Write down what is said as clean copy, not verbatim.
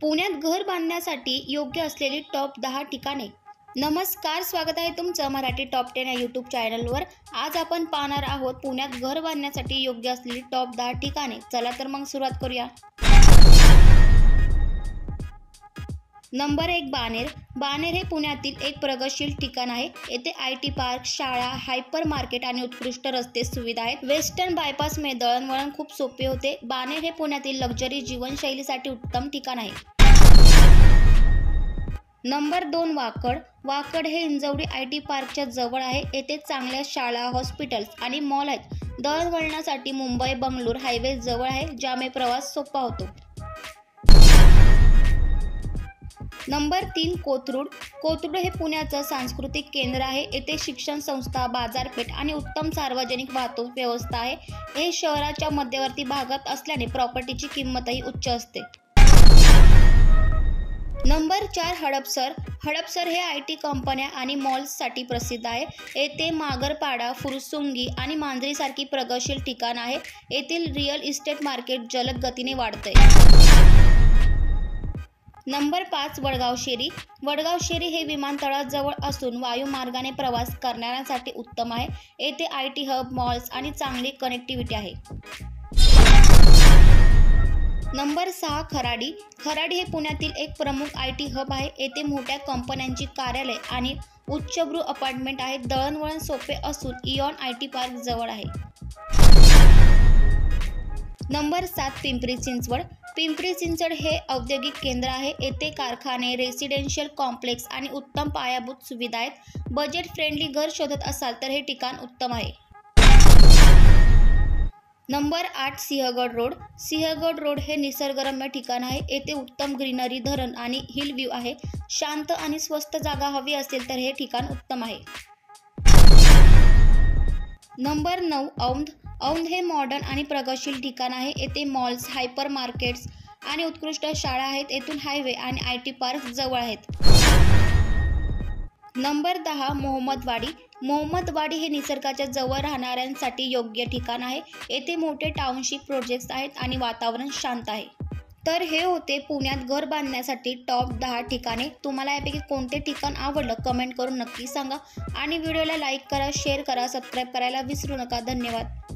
पुण्यात घर बांधण्यासाठी योग्य असलेली टॉप 10 ठिकाणे। नमस्कार, स्वागत आहे तुमचं मराठी टॉप 10 या यूट्यूब चॅनलवर। आज आपण पाहणार आहोत पुण्यात घर बांधण्यासाठी योग्य असलेली टॉप 10 ठिकाणे। चला तर मग सुरुवात करूया। नंबर 1, बाणेर। बाणेर हे पुण्यातील एक प्रगतशील ठिकाण आहे। येथे IT पार्क, शाळा, हायपर मार्केट आणि उत्कृष्ट रस्ते सुविधा आहेत। वेस्टर्न बायपासमुळे दळणवळण खूप सोपे होते। बाणेर हे पुण्यातील लक्झरी जीवनशैलीसाठी उत्तम ठिकाण आहे। नंबर 2, वाकड। वाकड हे हिंजवडी IT पार्कच्या जवळ आहे। येथे चांगल्या शाळा, हॉस्पिटल्स आणि मॉल आहेत। दळणवळणासाठी मुंबई बंगळूर हायवे जवळ आहे, ज्यामुळे प्रवास सोपा होतो। नंबर 3, कोथरूड। कोथरूड हे पुण्याचं सांस्कृतिक केंद्र आहे। येथे शिक्षण संस्था, बाजारपेठ आणि उत्तम सार्वजनिक वाहतूक व्यवस्था आहे। हे शहराच्या मध्यवर्ती भागात असल्याने प्रॉपर्टीची किंमतही उच्च असते। नंबर 4, हडपसर। हडपसर हे IT कंपन्या आणि मॉल्ससाठी प्रसिद्ध आहे। येथे मागरपाडा, फुरसुंगी आणि मांजरीसारखी प्रगतशील ठिकाण आहे। येथील रिअल इस्टेट मार्केट जलद गतीने वाढतंय। नंबर 5, वडगाव शेरी। वडगाव शेरी हे विमानतळाजवळ असून वायुमार्गाने प्रवास करणाऱ्यांसाठी उत्तम आहे। येथे IT हब, मॉल्स आणि चांगली कनेक्टिव्हिटी आहे। नंबर 6, खराडी। खराडी हे पुण्यातील एक प्रमुख IT हब आहे। येथे मोठ्या कंपन्यांची कार्यालय आणि उच्चभ्रू अपार्टमेंट आहेत। दळणवळण सोपे असून इऑन IT पार्क जवळ आहे। नंबर 7, पिंपरी चिंचवड। पिंपरी चिंचवड हे औद्योगिक केंद्र आहे। येथे कारखाने, रेसिडेन्शियल कॉम्प्लेक्स आणि उत्तम पायाभूत सुविधा आहेत। बजेट फ्रेंडली घर शोधत असाल तर हे ठिकाण उत्तम आहे। Number 8, Sinhagad road. Sinhagad road हे निसर्गरम्य ठिकाण आहे। येथे उत्तम ग्रीनरी, धरण आणि हिल व्ह्यू आहे। शांत आणि स्वस्त जागा हवी असेल तर हे ठिकाण उत्तम आहे। नंबर 9, औंध। औंध हे मॉडर्न आणि प्रगतशील ठिकाण आहे। येथे मॉल्स, हायपर मार्केट्स आणि उत्कृष्ट शाळा आहेत। येथून हायवे आणि IT पार्क जवळ आहेत। नंबर 10, मोहम्मदवाडी। मोहम्मदवाडी हे निसर्गाच्या जवळ राहणाऱ्यांसाठी योग्य ठिकाण आहे। येथे मोठे टाउनशिप प्रोजेक्ट्स आहेत आणि वातावरण शांत आहे। तर हे होते पुण्यात घर बांधण्यासाठी टॉप 10 ठिकाणे। तुम्हाला यापैकी कोणते ठिकाण आवडलं कमेंट करून नक्की सांगा आणि व्हिडिओला लाईक करा, शेअर करा, सबस्क्राईब करायला विसरू नका। धन्यवाद।